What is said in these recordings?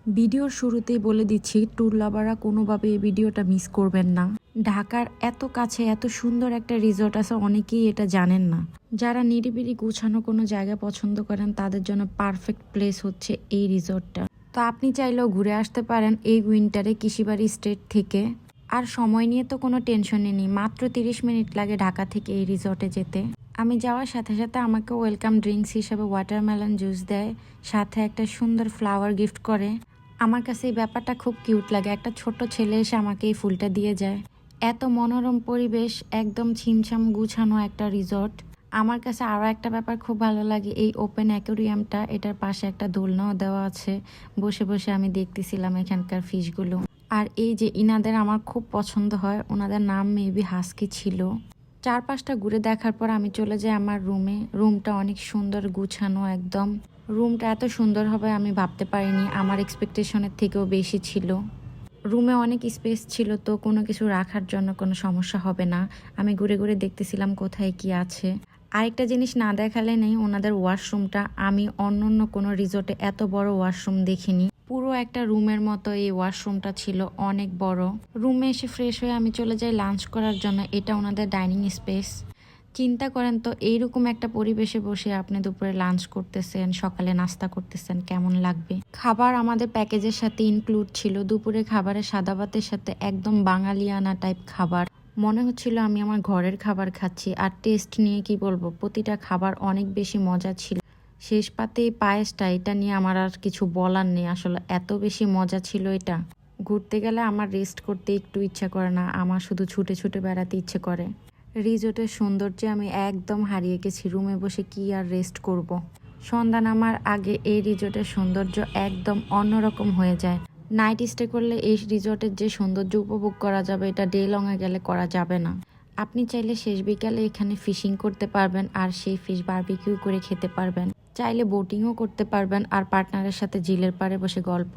ভিডিওর শুরুতেই বলে দিচ্ছি, ট্যুর লাভাররা কোনোভাবে এই ভিডিওটা মিস করবেন না। ঢাকার এত কাছে এত সুন্দর একটা রিসোর্ট আছে, অনেকেই এটা জানেন না। যারা নিরিবিলি গুছানো কোনো জায়গা পছন্দ করেন তাদের জন্য পারফেক্ট প্লেস হচ্ছে এই রিসোর্টটা। তো আপনি চাইলেও ঘুরে আসতে পারেন এই উইন্টারে কৃষিবাড়ি স্টেট থেকে। আর সময় নিয়ে তো কোনো টেনশনই নেই, মাত্র 30 মিনিট লাগে ঢাকা থেকে এই রিসোর্টে যেতে। আমি যাওয়ার সাথে সাথে আমাকে ওয়েলকাম ড্রিঙ্কস হিসেবে ওয়াটারমেলন জুস দেয়, সাথে একটা সুন্দর ফ্লাওয়ার গিফট করে। আমার কাছে এই ব্যাপারটা খুব কিউট লাগে, একটা ছোট ছেলে এসে আমাকে এই ফুলটা দিয়ে যায়। এত মনোরম পরিবেশ, একদম ছিমছাম গুছানো একটা রিসর্ট। আমার কাছে আরও একটা ব্যাপার খুব ভালো লাগে, এই ওপেন অ্যাকোরিয়ামটা, এটার পাশে একটা দোলনাও দেওয়া আছে। বসে বসে আমি দেখতেছিলাম এখানকার ফিশগুলো। আর এই যে ইনাদের আমার খুব পছন্দ হয়, ওনাদের নাম মেবি হাস্কি ছিল। চারপাশটা ঘুরে দেখার পর আমি চলে যাই আমার রুমে। রুমটা অনেক সুন্দর গুছানো একদম। রুমটা এত সুন্দর হবে আমি ভাবতে পারিনি, আমার এক্সপেকটেশনের থেকেও বেশি ছিল। রুমে অনেক স্পেস ছিল, তো কোনো কিছু রাখার জন্য কোনো সমস্যা হবে না। আমি ঘুরে ঘুরে দেখতেছিলাম কোথায় কি আছে। আরেকটা জিনিস না দেখালে নেই, ওনাদের ওয়াশরুমটা। আমি অন্য কোনো রিসোর্টে এত বড় ওয়াশরুম দেখিনি। পুরো একটা রুমের মতো এই ওয়াশরুমটা ছিল, অনেক বড়। রুমে এসে ফ্রেশ হয়ে আমি চলে যাই লাঞ্চ করার জন্য। এটা ওনাদের ডাইনিং স্পেস। চিন্তা করেন তো, এইরকম একটা পরিবেশে বসে আপনি দুপুরে লাঞ্চ করতেছেন, সকালে নাস্তা করতেছেন, কেমন লাগবে। খাবার আমাদের প্যাকেজের সাথে ইনক্লুড ছিল। দুপুরে খাবারে সাদা ভাতের সাথে একদম বাঙালিয়ানা টাইপ খাবার। মনে হচ্ছিল আমি আমার ঘরের খাবার খাচ্ছি। আর টেস্ট নিয়ে কি বলবো, প্রতিটা খাবার অনেক বেশি মজা ছিল। শেষ পাতে এই পায়েসটা, এটা নিয়ে আমার আর কিছু বলার নেই, আসলে এত বেশি মজা ছিল এটা। ঘুরতে গেলে আমার রেস্ট করতে একটু ইচ্ছা করে না, আমার শুধু ছুটে ছুটে বেড়াতে ইচ্ছে করে। রিসোর্টের সৌন্দর্যে আমি একদম হারিয়ে গেছি, রুমে বসে কি আর রেস্ট করব। সন্ধ্যা নামার আগে এই রিসোর্টের সৌন্দর্য একদম অন্যরকম হয়ে যায়। নাইট স্টে করলে এই রিসোর্টের যে সৌন্দর্য উপভোগ করা যাবে, এটা ডে লংয়ে গেলে করা যাবে না। আপনি চাইলে শেষ বিকালে এখানে ফিশিং করতে পারবেন, আর সেই ফিশ বারবিকিউ করে খেতে পারবেন। চাইলে বোটিংও করতে পারবেন, আর পার্টনারের সাথে ঝিলের পাড়ে বসে গল্প।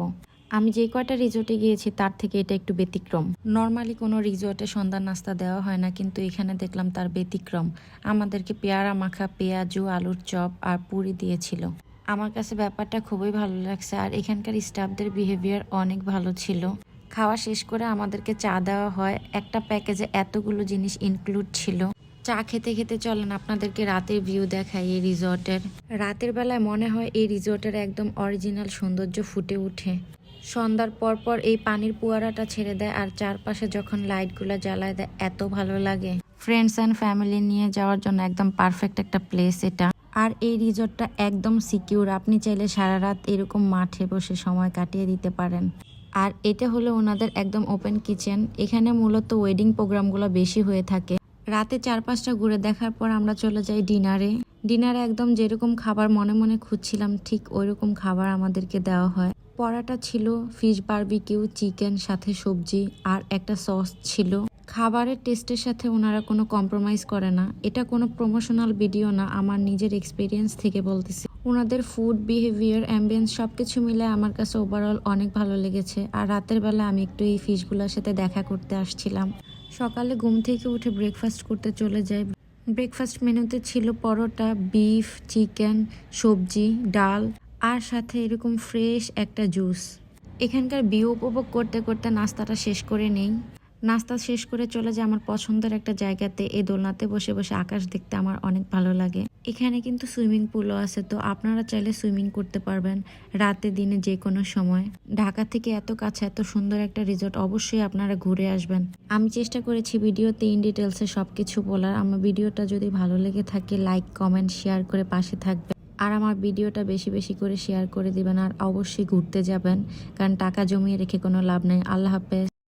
আমি যে কয়টা রিসোর্টে গিয়েছি তার থেকে এটা একটু ব্যতিক্রম। নর্মালি কোনো রিসোর্টে সন্ধ্যার নাস্তা দেওয়া হয় না, কিন্তু এখানে দেখলাম তার ব্যতিক্রম। আমাদেরকে পেয়ারা মাখা, পেঁয়াজু, আলুর চপ আর পুরি দিয়েছিল। আমার কাছে ব্যাপারটা খুবই ভালো লাগছে, আর এখানকার স্টাফদের বিহেভিয়ার অনেক ভালো ছিল। খাওয়া শেষ করে আমাদেরকে চা দেওয়া হয়, একটা প্যাকেজে এতগুলো জিনিস ইনক্লুড ছিল। চা খেতে খেতে চলেন আপনাদেরকে রাতের ভিউ দেখাই এই রিসর্টের। রাতের বেলায় মনে হয় এই রিসর্টের একদম অরিজিনাল সৌন্দর্য ফুটে ওঠে। সন্ধ্যার পর পর এই পানির পুয়ারাটা ছেড়ে দেয়, আর চারপাশে যখন লাইটগুলো জ্বালায় দেয়, এত ভালো লাগে। ফ্রেন্ডস অ্যান্ড ফ্যামিলি নিয়ে যাওয়ার জন্য একদম পারফেক্ট একটা প্লেস এটা। আর এই রিসর্টটা একদম সিকিউর, আপনি চাইলে সারা রাত এরকম মাঠে বসে সময় কাটিয়ে দিতে পারেন। আর এটা হলো ওনাদের একদম ওপেন কিচেন। এখানে মূলত ওয়েডিং প্রোগ্রামগুলো বেশি হয়ে থাকে। রাতে চারপাশটা ঘুরে দেখার পর আমরা চলে যাই ডিনারে। ডিনারে একদম যেরকম খাবার মনে মনে খুঁজছিলাম, ঠিক ওইরকম খাবার আমাদেরকে দেওয়া হয়। পরাটা ছিল ফিশ বারবিকিউ, চিকেন সাথে সবজি, আর একটা সস ছিল। খাবারের টেস্টের সাথে ওনারা কোনো কম্প্রোমাইজ করে না। এটা কোনো প্রমোশনাল ভিডিও না, আমার নিজের এক্সপিরিয়েন্স থেকে বলতেছি। ওনাদের ফুড, বিহেভিয়ার, অ্যাম্বিয়েন্স সবকিছু মিলে আমার কাছে ওভারঅল অনেক ভালো লেগেছে। আর রাতের বেলা আমি একটু এই ফিশগুলোর সাথে দেখা করতে আসছিলাম। সকালে ঘুম থেকে উঠে ব্রেকফাস্ট করতে চলে যাই। ব্রেকফাস্ট মেনুতে ছিল পরোটা, বিফ, চিকেন, সবজি, ডাল, আর সাথে এরকম ফ্রেশ একটা জুস। এখানকার ভিউ উপভোগ করতে করতে নাস্তাটা শেষ করে নেই। নাস্তা শেষ করে চলে যায় আমার পছন্দের একটা জায়গাতে। এই দোলনাতে বসে বসে আকাশ দেখতে আমার অনেক ভালো লাগে। এখানে কিন্তু সুইমিং পুলও আছে, তো আপনারা চাইলে সুইমিং করতে পারবেন রাতে দিনে যে কোনো সময়। ঢাকা থেকে এত কাছে এত সুন্দর একটা রিসোর্ট, অবশ্যই আপনারা ঘুরে আসবেন। আমি চেষ্টা করেছি ভিডিওতে ইন ডিটেলসে সবকিছু বলার। আমার ভিডিওটা যদি ভালো লেগে থাকে, লাইক, কমেন্ট, শেয়ার করে পাশে থাকবেন। আর আমার ভিডিওটা বেশি বেশি করে শেয়ার করে দিবেন। আর অবশ্যই ঘুরতে যাবেন, কারণ টাকা জমিয়ে রেখে কোনো লাভ নেই। আল্লাহ হাফেজ।